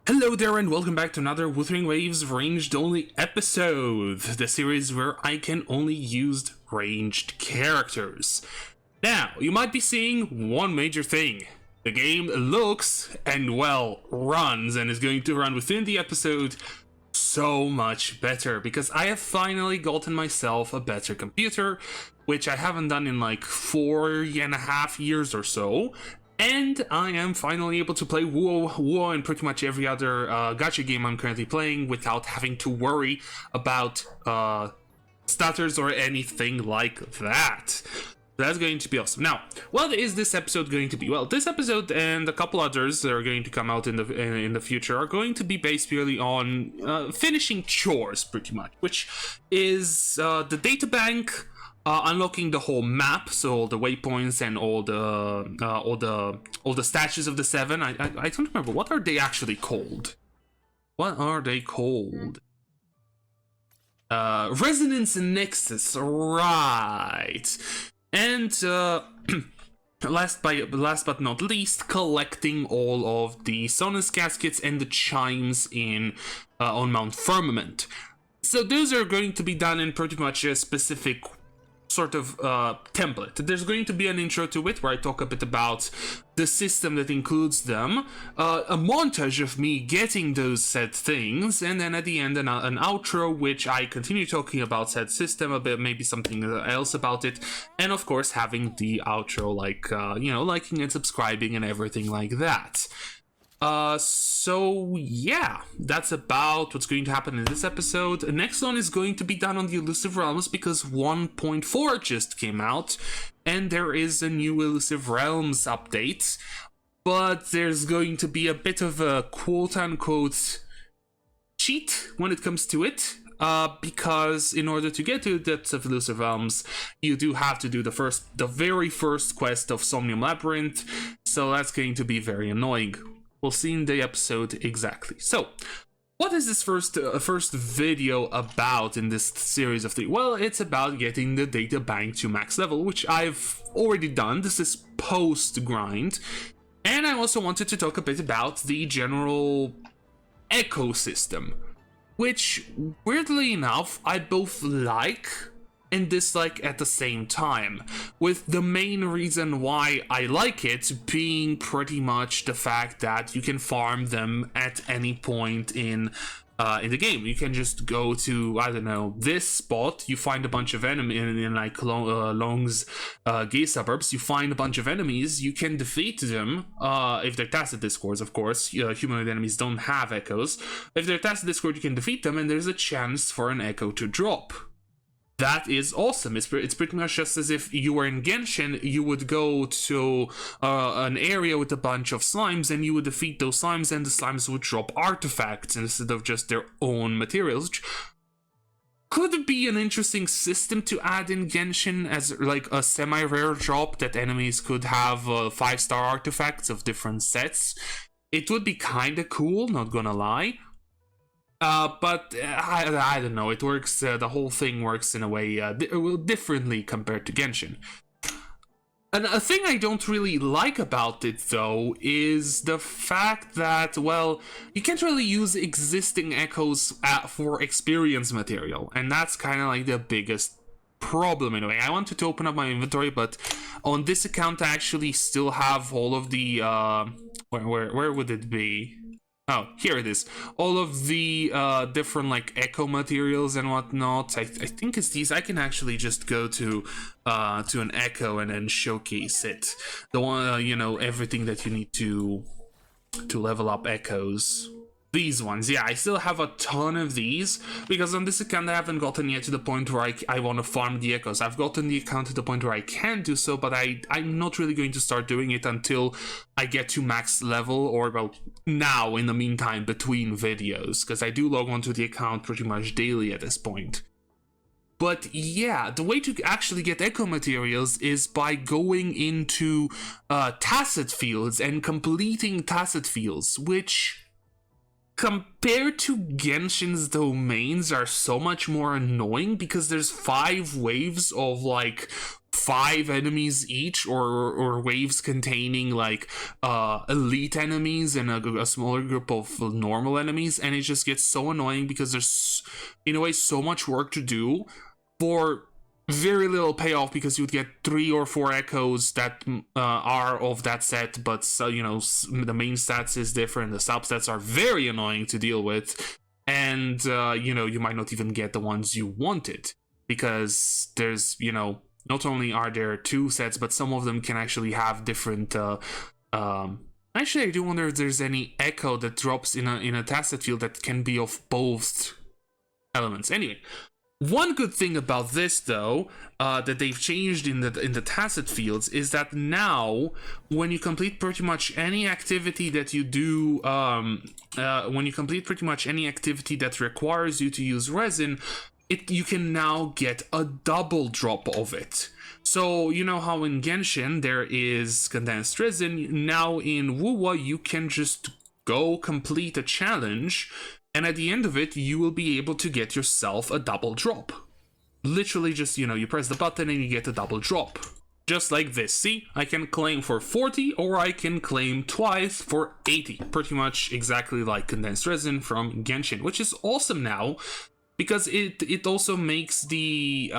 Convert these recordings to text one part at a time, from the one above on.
Hello there and welcome back to another Wuthering Waves Ranged Only episode, the series where I can only use ranged characters. Now, you might be seeing one major thing. The game looks and, well, runs and is going to run within the episode so much better because I have finally gotten myself a better computer, which I haven't done in like 4.5 years or so. And I am finally able to play WoW and pretty much every other gacha game I'm currently playing without having to worry about stutters or anything like that. That's going to be awesome. Now, what is this episode going to be? Well, this episode and a couple others that are going to come out in the future are going to be based purely on finishing chores, pretty much, which is the data bank. Unlocking the whole map, so all the waypoints and all the statues of the seven. I don't remember, what are they actually called? What are they called? Resonance Nexus, right? And last but not least, collecting all of the Sonus caskets and the chimes on Mount Firmament. So those are going to be done in pretty much a specific sort of template. There's going to be an intro to it where I talk a bit about the system that includes them, a montage of me getting those said things, and then at the end an outro which I continue talking about said system a bit, maybe something else about it, and of course having the outro like liking and subscribing and everything like that. So yeah, that's about what's going to happen in this episode. The next one is going to be done on the Elusive Realms because 1.4 just came out and there is a new Elusive Realms update, but there's going to be a bit of a quote-unquote cheat when it comes to it. Because in order to get to the depths of Elusive Realms, you do have to do the very first quest of Somnium Labyrinth, so that's going to be very annoying. We'll see in the episode exactly. So, what is this first video about in this series of three? Well, it's about getting the data bank to max level, which I've already done. This is post-grind. And I also wanted to talk a bit about the general ecosystem, which, weirdly enough, I both like and dislike at the same time, with the main reason why I like it being pretty much the fact that you can farm them at any point in the game. You can just go to, I don't know, this spot, you find a bunch of enemies in like Long's gay suburbs, you find a bunch of enemies, you can defeat them, if they're Tacit Discords, of course. Humanoid enemies don't have echoes. If they're Tacit Discord, you can defeat them, and there's a chance for an echo to drop. That is awesome. It's pretty much just as if you were in Genshin, you would go to an area with a bunch of slimes and you would defeat those slimes and the slimes would drop artifacts instead of just their own materials, which could be an interesting system to add in Genshin as like a semi-rare drop that enemies could have 5-star artifacts of different sets. It would be kinda cool, not gonna lie. But I don't know, it works, the whole thing works in a way differently compared to Genshin. And a thing I don't really like about it, though, is the fact that, well, you can't really use existing echoes for experience material, and that's kind of like the biggest problem in a way. I wanted to open up my inventory, but on this account I actually still have all of the, where would it be? Oh, here it is. All of the different like echo materials and whatnot. I think it's these. I can actually just go to an echo and then showcase it. The one, everything that you need to level up echoes. These ones, yeah, I still have a ton of these because on this account I haven't gotten yet to the point where I want to farm the echoes. I've gotten the account to the point where I can do so, but I'm not really going to start doing it until I get to max level, or well, now in the meantime between videos, because I do log onto the account pretty much daily at this point. But yeah, the way to actually get echo materials is by going into tacit fields and completing tacit fields, which compared to Genshin's domains are so much more annoying because there's 5 waves of like 5 enemies each, or waves containing like elite enemies and a smaller group of normal enemies, and it just gets so annoying because there's in a way so much work to do for very little payoff, because you'd get 3 or 4 echoes that are of that set, but so the main stats is different, the substats are very annoying to deal with, and you might not even get the ones you wanted, because there's not only are there 2 sets, but some of them can actually have different actually I do wonder if there's any echo that drops in a tacit field that can be of both elements. Anyway, one good thing about this, though, that they've changed in the tacit fields is that now, when you complete pretty much any activity that you do, when you complete pretty much any activity that requires you to use resin, you can now get a double drop of it. So you know how in Genshin there is condensed resin, now in Wuwa you can just go complete a challenge, and at the end of it, you will be able to get yourself a double drop. Literally just, you press the button and you get a double drop. Just like this. See, I can claim for 40 or I can claim twice for 80. Pretty much exactly like condensed resin from Genshin, which is awesome now, because it also makes the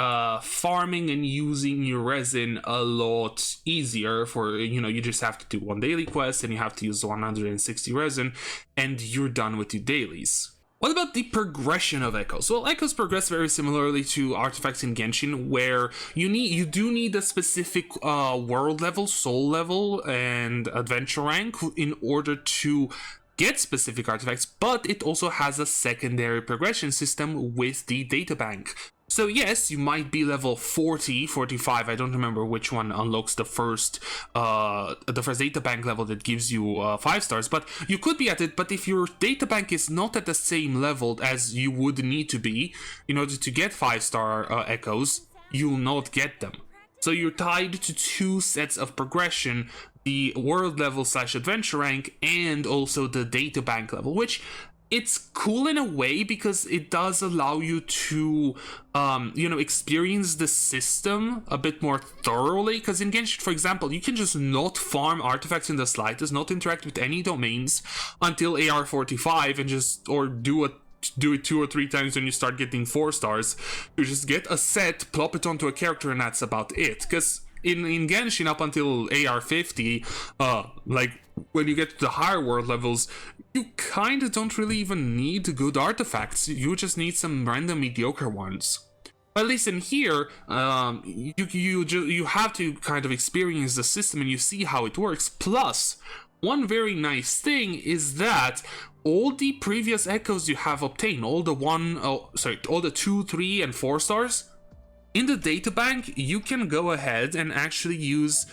farming and using your resin a lot easier. For you just have to do 1 daily quest and you have to use 160 resin and you're done with your dailies. What about the progression of echoes? Well, echoes progress very similarly to artifacts in Genshin, where you do need a specific world level, soul level, and adventure rank in order to get specific artifacts, but it also has a secondary progression system with the databank. So yes, you might be level 40, 45, I don't remember which one unlocks the first databank level that gives you 5 stars, but you could be at it. But if your databank is not at the same level as you would need to be in order to get 5-star echoes, you'll not get them. So you're tied to 2 sets of progression, the world level / adventure rank, and also the databank level, which it's cool in a way because it does allow you to experience the system a bit more thoroughly. Because in Genshin, for example, you can just not farm artifacts in the slightest, not interact with any domains until AR45, and do it 2 or 3 times when you start getting 4 stars. You just get a set, plop it onto a character, and that's about it. Because in Genshin, up until AR50, like when you get to the higher world levels, you kind of don't really even need good artifacts. You just need some random mediocre ones. But at least in here, you have to kind of experience the system and you see how it works. Plus, one very nice thing is that all the previous echoes you have obtained, all the 2, 3, and 4 stars, in the databank, you can go ahead and actually use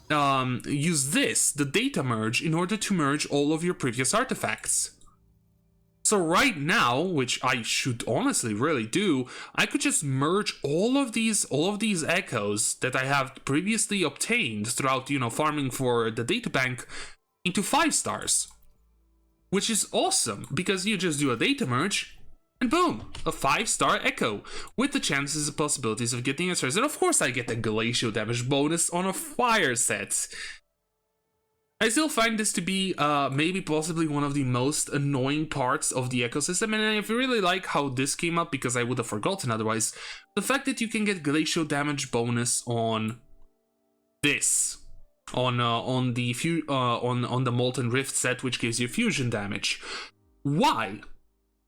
the data merge, in order to merge all of your previous artifacts. So right now, which I should honestly really do, I could just merge all of these echoes that I have previously obtained throughout, farming for the databank, into 5 stars. Which is awesome, because you just do a data merge, and boom, a 5-star echo, with the chances and possibilities of getting answers. And of course I get a glacial damage bonus on a fire set. I still find this to be maybe possibly one of the most annoying parts of the ecosystem, and I really like how this came up, because I would have forgotten otherwise. The fact that you can get glacial damage bonus on this, on the Molten Rift set, which gives you fusion damage. Why?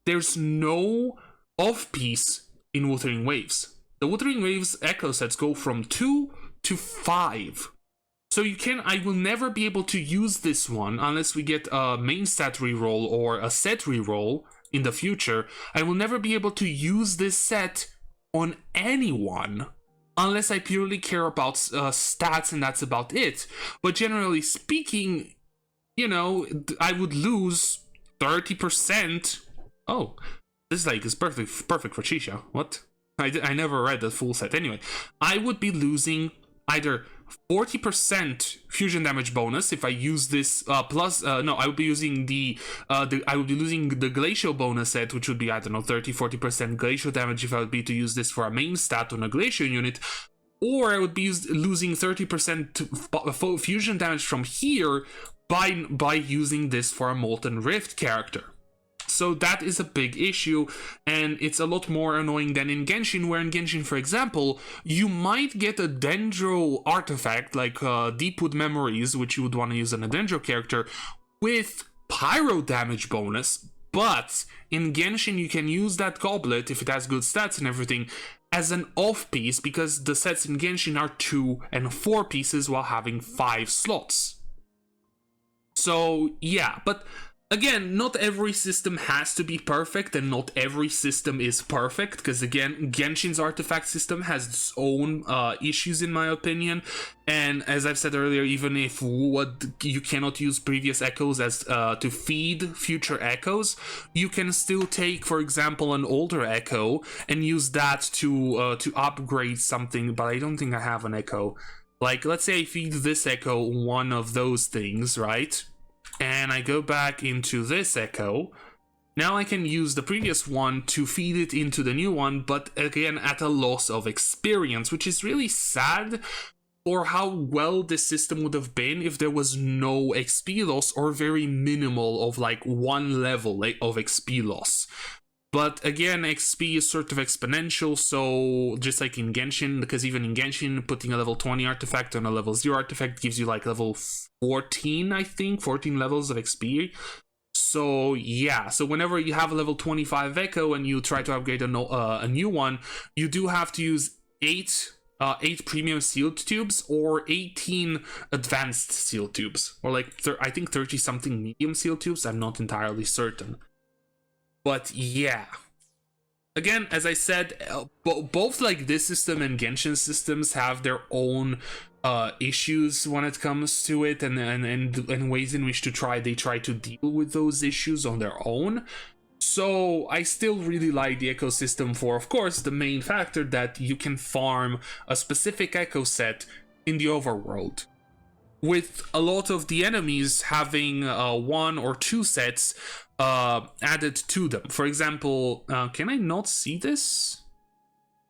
There's no off-piece in Wuthering Waves. The Wuthering Waves echo sets go from 2 to 5. So I will never be able to use this one unless we get a main stat reroll or a set reroll in the future. I will never be able to use this set on anyone unless I purely care about stats, and that's about it. But generally speaking, I would lose 30%. Oh, this is perfect for Chisha. What? I never read the full set. Anyway, I would be losing either 40% fusion damage bonus if I use this I would be using I would be losing the glacial bonus set, which would be, I don't know, 30-40% glacial damage if I would be to use this for a main stat on a glacial unit, or I would be losing 30% fusion damage from here by using this for a Molten Rift character. So that is a big issue, and it's a lot more annoying than in Genshin, where in Genshin, for example, you might get a Dendro artifact, like Deepwood Memories, which you would want to use on a Dendro character, with pyro damage bonus, but in Genshin you can use that goblet, if it has good stats and everything, as an off piece, because the sets in Genshin are 2 and 4 pieces while having 5 slots. So yeah, but again, not every system has to be perfect, and not every system is perfect, because again, Genshin's artifact system has its own issues in my opinion, and as I've said earlier, even if you cannot use previous echoes as to feed future echoes, you can still take, for example, an older echo and use that to upgrade something, but I don't think I have an echo. Like, let's say I feed this echo one of those things, right? And I go back into this echo. Now I can use the previous one to feed it into the new one, but again at a loss of experience, which is really sad for how well this system would have been if there was no XP loss, or very minimal of like 1 level of XP loss. But again, XP is sort of exponential, so just like in Genshin, because even in Genshin, putting a level 20 artifact on a level 0 artifact gives you like level 14, I think, 14 levels of XP. So yeah, so whenever you have a level 25 Echo and you try to upgrade a new one, you do have to use 8 premium sealed tubes or 18 advanced sealed tubes, or like I think 30 something medium sealed tubes. I'm not entirely certain. But yeah, again, as I said, both like this system and Genshin systems have their own issues when it comes to it, and ways in which they try to deal with those issues on their own. So I still really like the ecosystem for, of course, the main factor that you can farm a specific echo set in the overworld, with a lot of the enemies having 1 or 2 sets added to them. For example, can I not see this?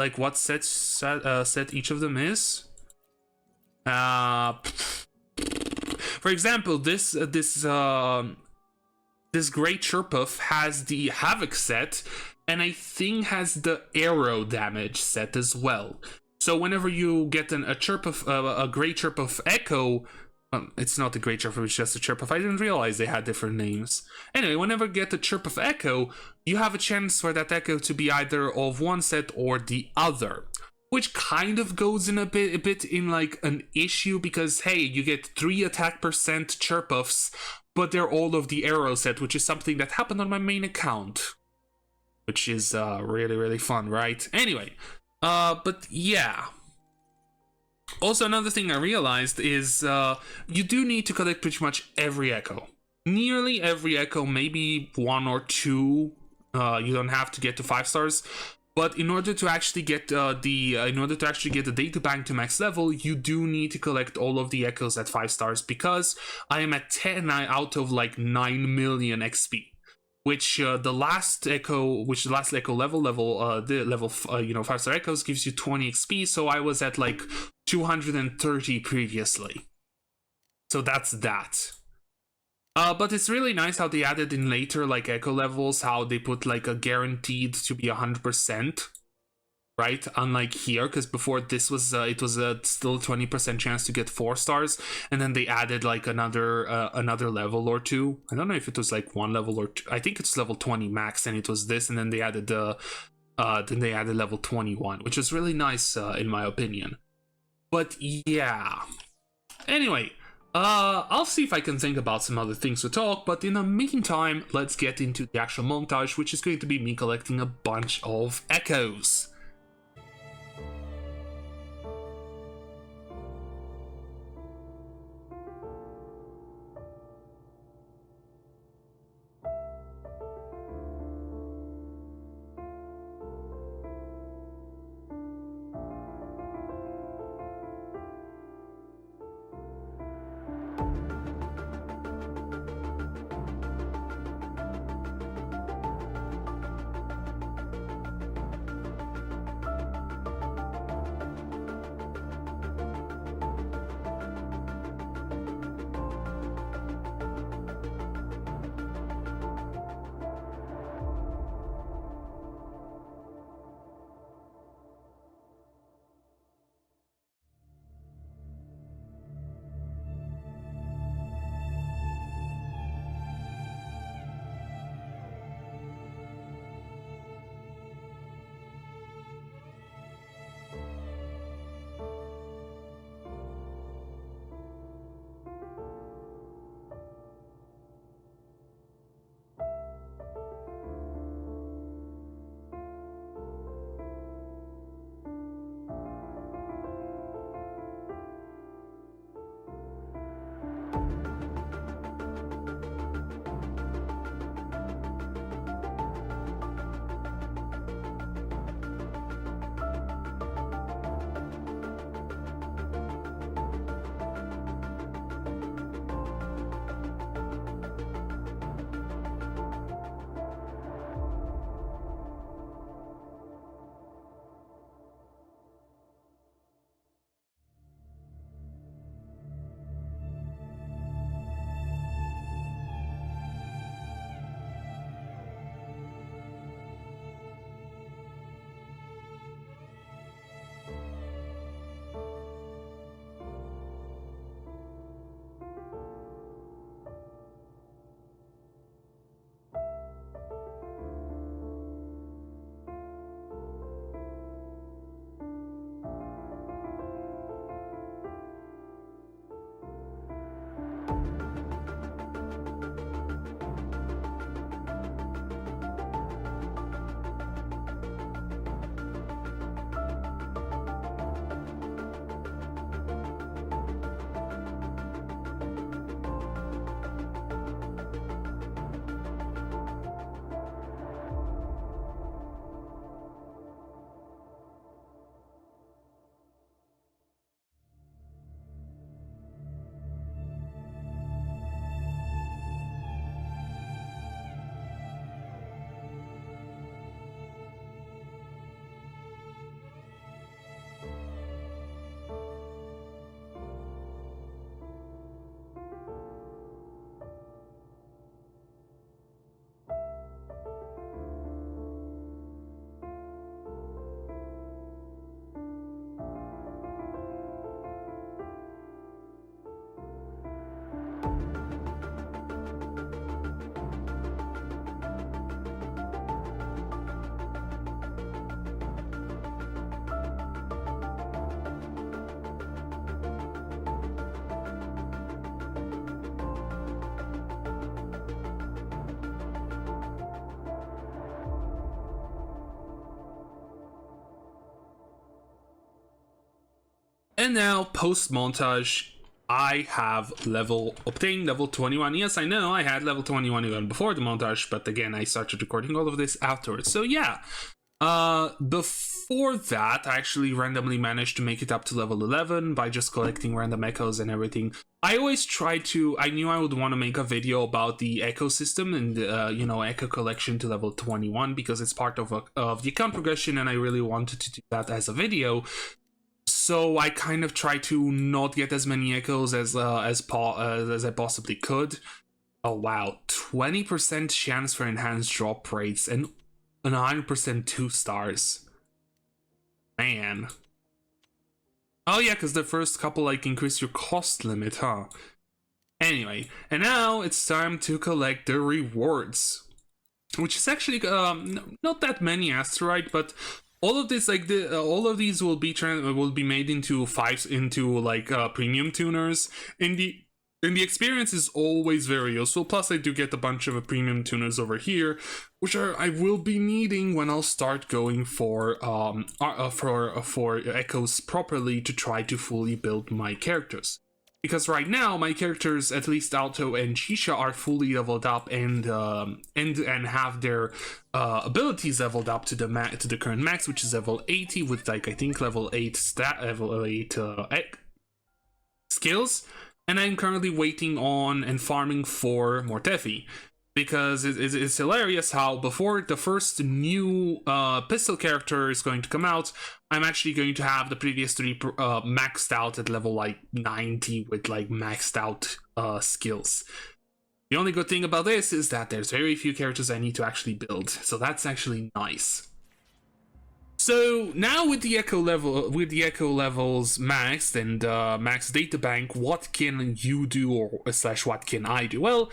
Like what set each of them is? For example, this Great Chirpuff has the Havoc set, and I think has the Arrow damage set as well. So whenever you get a Great Chirpuff Echo, it's not a Great Chirpuff, it's just a Chirpuff. I didn't realize they had different names. Anyway, whenever you get a Chirpuff Echo, you have a chance for that Echo to be either of one set or the other, which kind of goes in a bit in like an issue, because hey, you get 3 attack percent Chirpuffs, but they're all of the Arrow set, which is something that happened on my main account, which is really, really fun, right? Anyway, but yeah. Also, another thing I realized is you do need to collect pretty much every echo. Nearly every echo, maybe 1 or 2. You don't have to get to 5 stars, but in order to actually get the data bank to max level, you do need to collect all of the echoes at 5 stars, because I am at 10 out of like 9 million XP. Which the last echo level, 5-star echoes gives you 20 XP, so I was at like 230 previously. So that's that. But it's really nice how they added in later like echo levels, how they put like a guaranteed to be 100%, right? Unlike here, because before this was it was still a 20% chance to get 4 stars, and then they added like another level or 2. I don't know if it was like 1 level or 2. I think it's level 20 max, and it was this, and then they added level 21, which is really nice in my opinion. But yeah. Anyway, I'll see if I can think about some other things to talk, but in the meantime, let's get into the actual montage, which is going to be me collecting a bunch of echoes. And now, post-montage, I have obtained level 21. Yes, I know, I had level 21 even before the montage, but again, I started recording all of this afterwards. So yeah, before that, I actually randomly managed to make it up to level 11 by just collecting random echoes and everything. I always tried to, I knew I would want to make a video about the echo system and, you know, echo collection to level 21 because it's part of the account progression, and I really wanted to do that as a video. So I kind of tried to not get as many echoes as I possibly could. Oh wow, 20% chance for enhanced drop rates and 100% 2 stars. Man. Oh yeah, because the first couple like increase your cost limit, huh? Anyway, and now it's time to collect the rewards, which is actually not that many asteroid, but all of this like all of these will be made into premium tuners, and the experience is always very useful. Plus, I do get a bunch of premium tuners over here, which I will be needing when I'll start going for echoes properly to try to fully build my characters. Because right now my characters, at least Alto and Shisha, are fully leveled up and have their abilities leveled up to the current max, which is level 80 with like I think level 8 skills. And I'm currently waiting on and farming for Mortefi, because it's hilarious how before the first new pistol character is going to come out, I'm actually going to have the previous 3 maxed out at level like 90 with like maxed out skills. The only good thing about this is that there's very few characters I need to actually build, so that's actually nice. So now with the echo levels maxed and max data bank, what can you do, or slash what can I do? Well,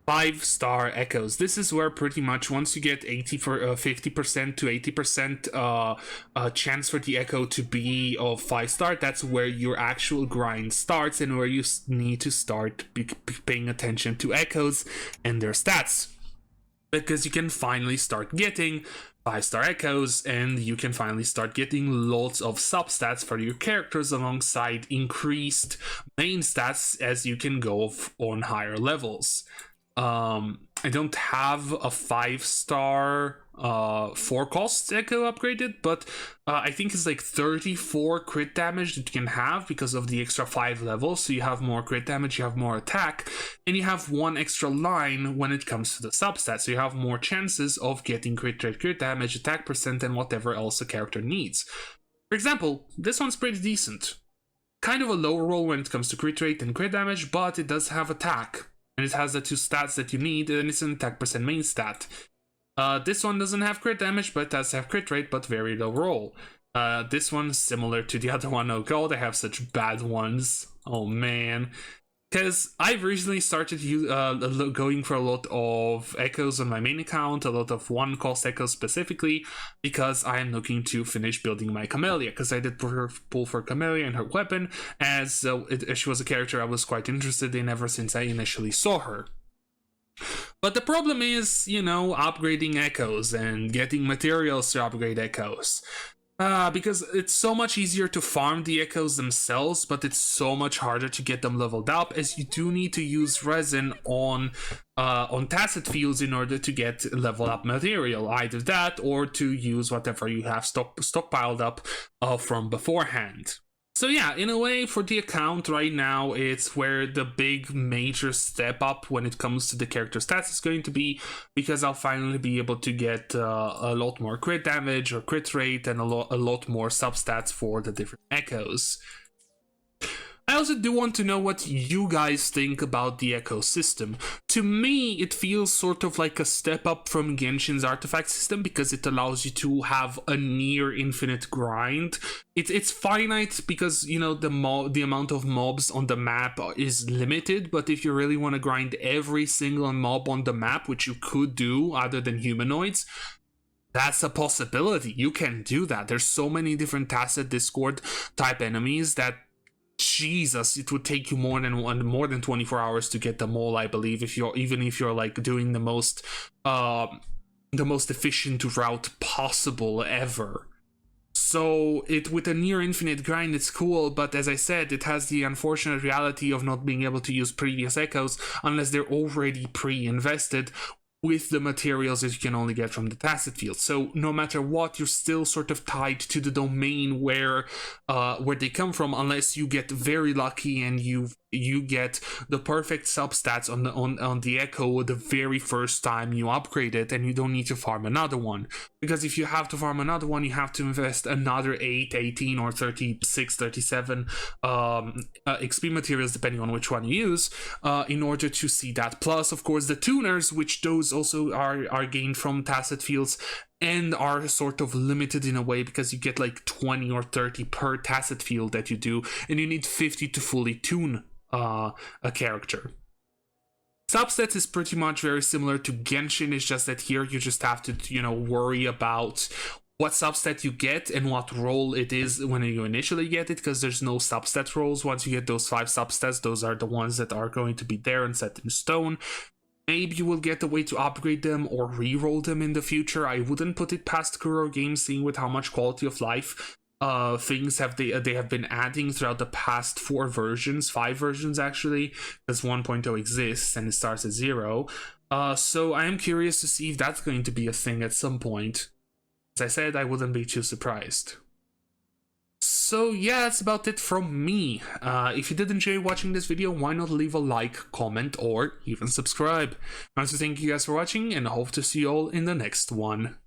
5-star echoes. This is where pretty much once you get 50% to 80% chance for the echo to be of 5-star, that's where your actual grind starts and where you need to start paying attention to echoes and their stats, because you can finally start getting 5-star echoes, and you can finally start getting lots of substats for your characters alongside increased main stats as you can go on higher levels. I don't have a 5-star 4-cost echo upgraded, but I think it's like 34 crit damage that you can have because of the extra 5 levels. So you have more crit damage, you have more attack, and you have 1 extra line when it comes to the substats. So you have more chances of getting crit rate, crit damage, attack percent, and whatever else the character needs. For example, this one's pretty decent. Kind of a low roll when it comes to crit rate and crit damage, but it does have attack. And it has the 2 stats that you need, and it's an attack percent main stat. This one doesn't have crit damage, but does have crit rate, but very low roll. This one's similar to the other one. Oh god, I have such bad ones. Oh man. Because I've recently started going for a lot of echoes on my main account, a lot of 1-cost echoes specifically, because I am looking to finish building my Camellia, because I did pull for Camellia and her weapon, as she was a character I was quite interested in ever since I initially saw her. But the problem is, you know, upgrading echoes and getting materials to upgrade echoes. Because it's so much easier to farm the echoes themselves, but it's so much harder to get them leveled up, as you do need to use resin on tacit fields in order to get level up material. Either that, or to use whatever you have stockpiled up from beforehand. So yeah, in a way, for the account right now, it's where the big major step up when it comes to the character stats is going to be, because I'll finally be able to get a lot more crit damage or crit rate and a lot more substats for the different echoes. I also do want to know what you guys think about the echo system. To me, it feels sort of like a step up from Genshin's artifact system, because it allows you to have a near infinite grind. It's finite because, you know, the amount of mobs on the map is limited, but if you really want to grind every single mob on the map, which you could do other than humanoids, that's a possibility. You can do that. There's so many different Tacit Discord type enemies that, Jesus, it would take you more than 24 hours to get them all, I believe, if you're like doing the most efficient route possible ever. So it with a near infinite grind, it's cool, but as I said, it has the unfortunate reality of not being able to use previous echoes unless they're already pre-invested with the materials that you can only get from the tacit field. So no matter what, you're still sort of tied to the domain where they come from, unless you get very lucky and you get the perfect substats on the echo the very first time you upgrade it, and you don't need to farm another one. Because if you have to farm another one, you have to invest another 8, 18, or 36, 37 XP materials, depending on which one you use, in order to see that. Plus, of course, the tuners, which those also are gained from tacit fields and are sort of limited in a way because you get like 20 or 30 per tacit field that you do, and you need 50 to fully tune a character. Substats is pretty much very similar to Genshin, it's just that here you just have to, worry about what substat you get and what role it is when you initially get it, because there's no substat roles. Once you get those 5 substats, those are the ones that are going to be there and set in stone. Maybe you will get a way to upgrade them or re-roll them in the future. I wouldn't put it past Kuro Games, seeing with how much quality of life things they have been adding throughout the past 5 versions actually, because 1.0 exists and it starts at 0. So I am curious to see if that's going to be a thing at some point. As I said, I wouldn't be too surprised. So yeah, that's about it from me. If you did enjoy watching this video, why not leave a like, comment, or even subscribe. I want to thank you guys for watching, and I hope to see you all in the next one.